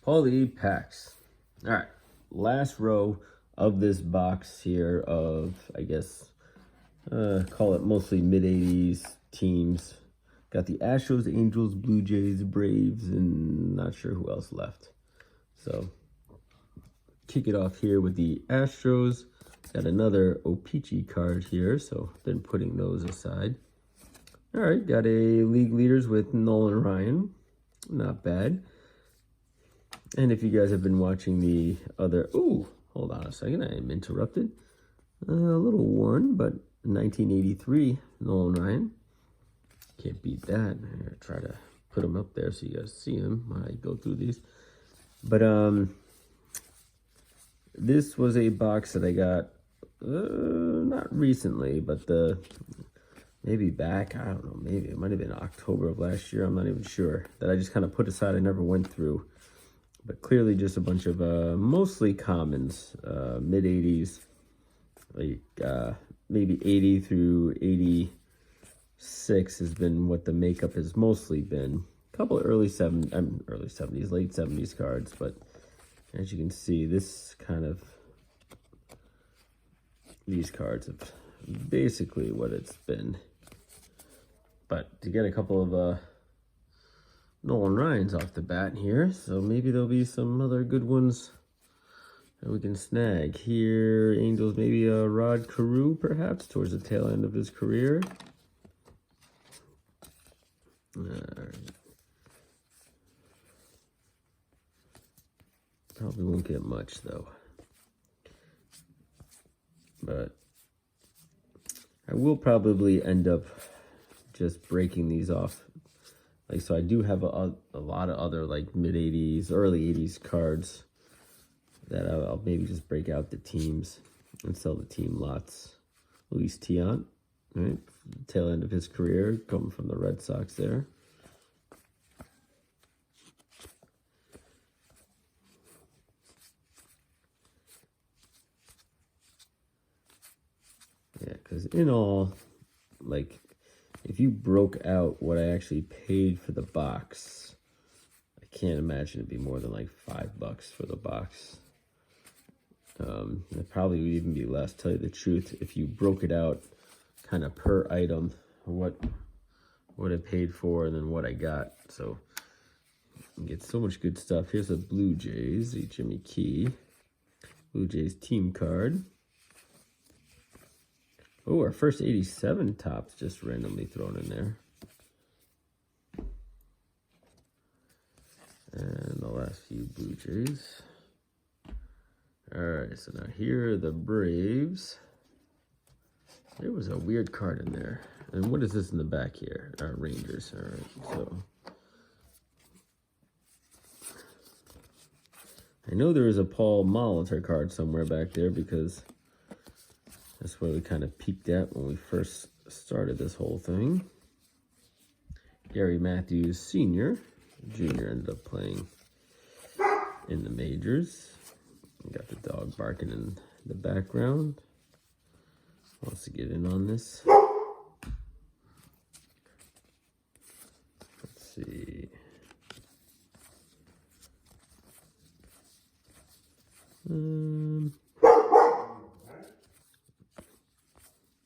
Poly packs. All right, last row of this box here of, I guess, call it mostly mid-80s teams. Got the Astros, Angels, Blue Jays, Braves, and not sure who else left. So, kick it off here with the Astros. Got another O-Pee-Chee card here, so been putting those aside. All right, got a league leaders with Nolan Ryan. Not bad. And if you guys have been watching the other... Ooh, hold on a second. I am interrupted. A little worn, but 1983 Nolan Ryan. Can't beat that. I'm going to try to put them up there so you guys see them when I go through these. But this was a box that I got not recently, but maybe back, I don't know, maybe it might have been October of last year. I'm not even sure. That I just kind of put aside. I never went through. But clearly just a bunch of mostly commons, mid-80s, like maybe 80 through 86 has been what the makeup has mostly been. A couple of early 70s, late 70s cards, but as you can see, these cards have basically what it's been. But to get a couple of Nolan Ryan's off the bat here, so maybe there'll be some other good ones that we can snag. Here, Angels, maybe a Rod Carew, perhaps, towards the tail end of his career. Alright. Probably won't get much, though. But I will probably end up just breaking these off. Like, so I do have a lot of other, like, mid-80s, early 80s cards that I'll maybe just break out the teams and sell the team lots. Luis Tiant, right? Tail end of his career, coming from the Red Sox there. Yeah, because in all, like... if you broke out what I actually paid for the box, I can't imagine it'd be more than like $5 for the box. It probably would even be less, tell you the truth, if you broke it out kind of per item, what I paid for and then what I got. So you get so much good stuff. Here's a Blue Jays, a Jimmy Key. Blue Jays team card. Oh, our first 87 tops just randomly thrown in there. And the last few Blue Jays. All right, so now here are the Braves. There was a weird card in there. And what is this in the back here? Our Rangers. All right, so. I know there is a Paul Molitor card somewhere back there because... that's where we kind of peaked at when we first started this whole thing. Gary Matthews Sr. Jr. ended up playing in the majors. We got the dog barking in the background. Wants to get in on this. Let's see.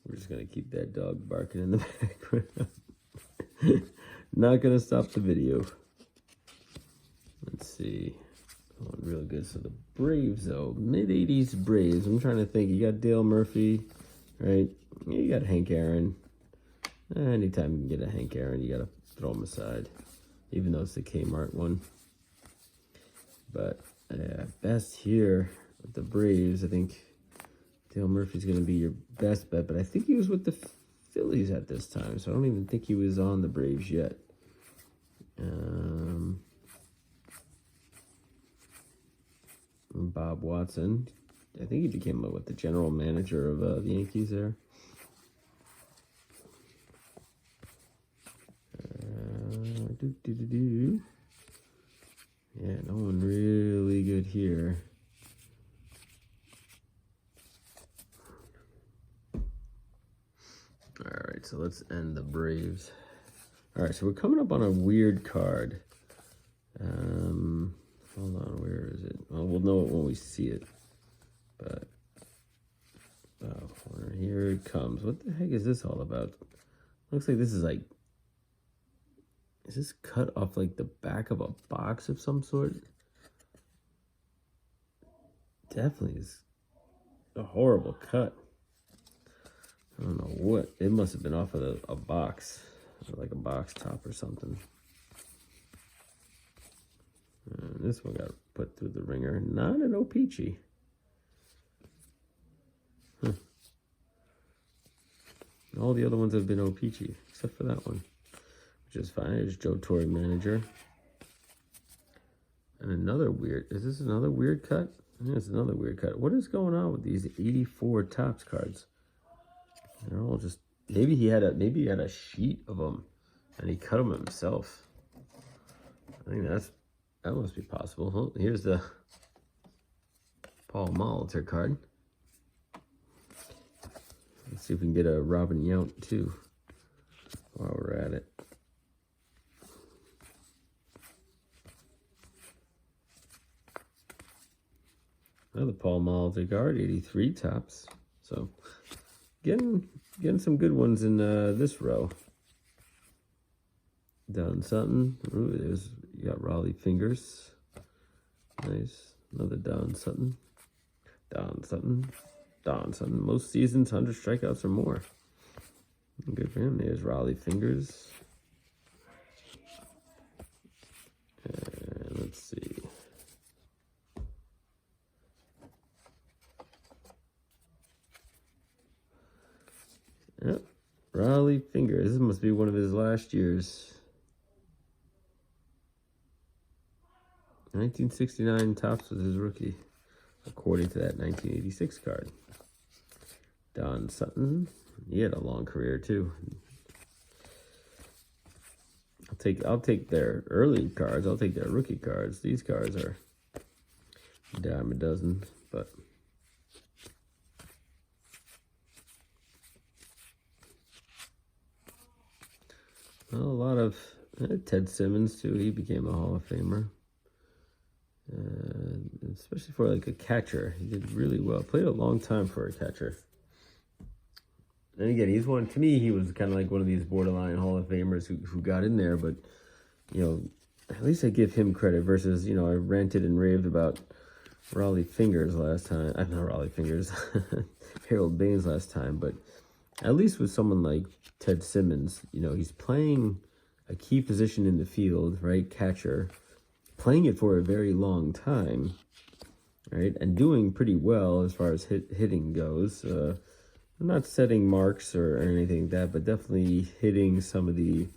We're just going to keep that dog barking in the background. Not going to stop the video. Let's see. Going real good. So the Braves, though. Mid-80s Braves. I'm trying to think. You got Dale Murphy, right? You got Hank Aaron. Anytime you can get a Hank Aaron, you got to throw him aside. Even though it's the Kmart one. But, best here with the Braves, I think... Dale Murphy's going to be your best bet, but I think he was with the Phillies at this time, so I don't even think he was on the Braves yet. Bob Watson. I think he became what, the general manager of the Yankees there. Yeah, no one really good here. All right, so let's end the Braves. All right, so we're coming up on a weird card. Hold on know it when we see it. But here it comes. What the heck is this all about? Looks like this is like, is this cut off like the back of a box of some sort? Definitely is a horrible cut. I don't know what. It must have been off of a box, like a box top or something. And this one got put through the ringer. Not an O-Peachy. Huh. All the other ones have been O-Peachy, except for that one, which is fine. There's Joe Torre, manager. And another weird, is this another weird cut? I think it's another weird cut. What is going on with these 84 Topps cards? They're all just, maybe he had a sheet of them and he cut them himself. I think that must be possible. Oh, here's the Paul Molitor card. Let's see if we can get a Robin Yount too while we're at it. Another Paul Molitor card, 83 Topps. So getting some good ones in this row. Don Sutton. Ooh, you got Raleigh Fingers. Nice. Another Don Sutton. Don Sutton. Most seasons, 100 strikeouts or more. Good for him. There's Raleigh Fingers. And let's see. Yep. Raleigh Fingers. This must be one of his last years. 1969 Topps was his rookie, according to that 1986 card. Don Sutton, he had a long career too. I'll take their early cards. I'll take their rookie cards. These cards are a dime a dozen, but well, a lot of Ted Simmons too. He became a Hall of Famer. Especially for like a catcher, he did really well. Played a long time for a catcher. And again, he's one, to me, he was kind of like one of these borderline Hall of Famers who got in there, but, you know, at least I give him credit versus, you know, I ranted and raved about Raleigh Fingers last time. I'm not Raleigh Fingers, Harold Baines last time, but at least with someone like Ted Simmons, you know, he's playing a key position in the field, right? Catcher, playing it for a very long time, right? And doing pretty well as far as hitting goes. I'm not setting marks or anything like that, but definitely hitting some of the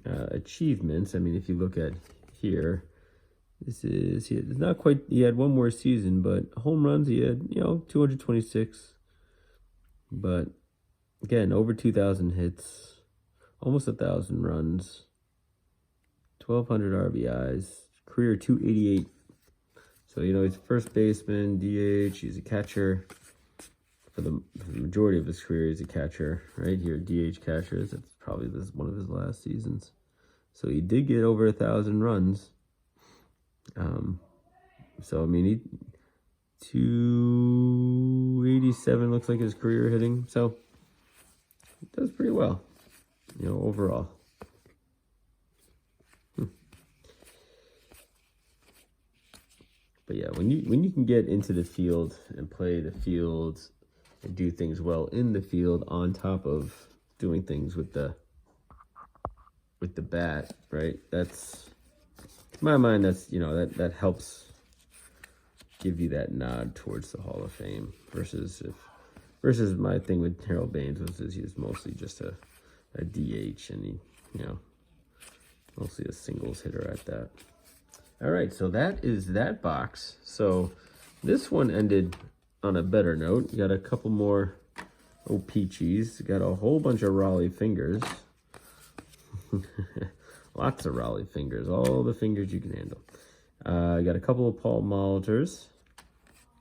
achievements. I mean, if you look at here, this is, it's not quite, he had one more season, but home runs, he had, you know, 226. But again, over 2,000 hits, almost 1,000 runs, 1,200 RBIs, career 288. So, you know, he's a first baseman, DH, he's a catcher. For the majority of his career, he's a catcher, right? Here, DH catchers. That's probably one of his last seasons. So he did get over 1,000 runs. So, I mean, 287 looks like his career hitting. So, he does pretty well, you know, overall. But yeah, when you can get into the field and play the field and do things well in the field on top of doing things with the bat, right? That's, in my mind, that's, you know, that helps give you that nod towards the Hall of Fame versus my thing with Harold Baines was he was mostly just a DH and he, you know, mostly a singles hitter at that. All right, so that is that box. So this one ended on a better note. You got a couple more O-Peachies. Got a whole bunch of Raleigh Fingers. Lots of Raleigh Fingers. All the fingers you can handle. Got a couple of Paul Molitors.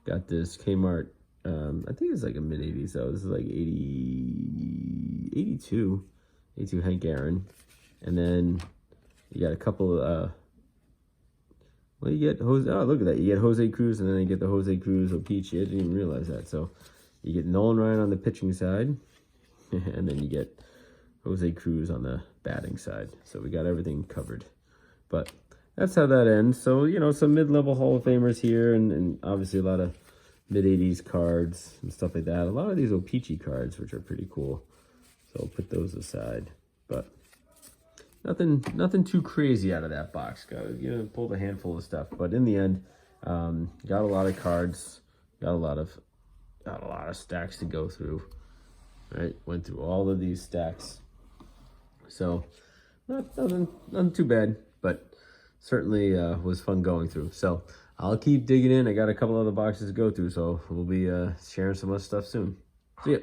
Got this Kmart. I think it's like a mid-80s, though. This is like 82 Hank Aaron. And then you got a couple Well, you get Jose. Oh, look at that. You get Jose Cruz, and then you get the Jose Cruz O-Pee-Chee. I didn't even realize that. So you get Nolan Ryan on the pitching side, and then you get Jose Cruz on the batting side. So we got everything covered. But that's how that ends. So, you know, some mid-level Hall of Famers here, and obviously a lot of mid-'80s cards and stuff like that. A lot of these O-Pee-Chee cards, which are pretty cool. So I'll put those aside. But nothing too crazy out of that box. Pulled a handful of stuff. But in the end, got a lot of cards. Got a lot of stacks to go through. Right? Went through all of these stacks. So nothing too bad, but certainly was fun going through. So I'll keep digging in. I got a couple other boxes to go through, so we'll be sharing some other stuff soon. See ya.